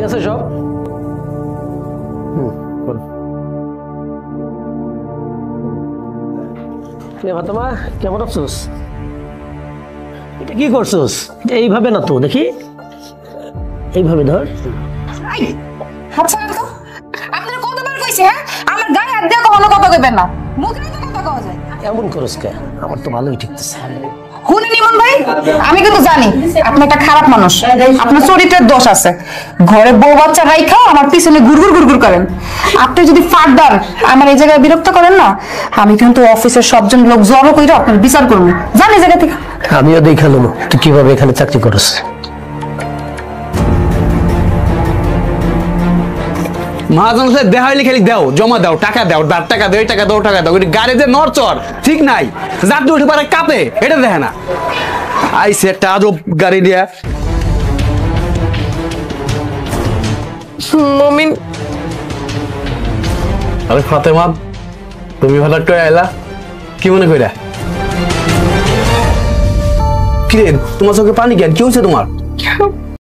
আছে সব? ফাতেমা কেমন আছোস? এটা কি করছোস? এইভাবে না তো, দেখি এইভাবে ধর। আপনারা কতবার কইছে হ্যাঁ আমার গায়ে হাত দিয়ে কখনো কথা কইবেন না, মুখে তো কথা কওয়া যায়। এমন করস কে? আমার তো ভালোই ঠিকতেছে। শুনেন ইমন ভাই, আমি কিন্তু জানি আপনি একটা খারাপ মানুষ, আপনার চরিত্রের দোষ আছে। ঘরে বউ বাচ্চা রাইখা আমার পিছনে গুড়গুড় গুড়গুড় করেন। আপনি যদি ফার্দার আমার এই জায়গায় বিরক্ত করেন না, আমি কিন্তু অফিসের সবজন লোক জড়ো কইরা আপনার বিচার করবো। জান এই জায়গা থেকে। আমিও দেখালাম তুই কিভাবে এখানে চাকরি করস। মহাজন সাহেব দেখা হইলে খালি দাও, জমা দাও, টাকা দাও, টাকা দাও, টাকা দাও, টাকা দাও, গাড়িতে নড়চড় ঠিক নাই, যাত্রী উঠে পারে কাঁপে, এটা দেখে না। আইসে একটা আজব গাড়ি দিয়া। মমিন, আরে ফাতেমা, তুমি হঠাৎ করে আইলা, কি মনে কইরা? কি রে, তোমার চোখে পানি কেন? কি হয়েছে তোমার?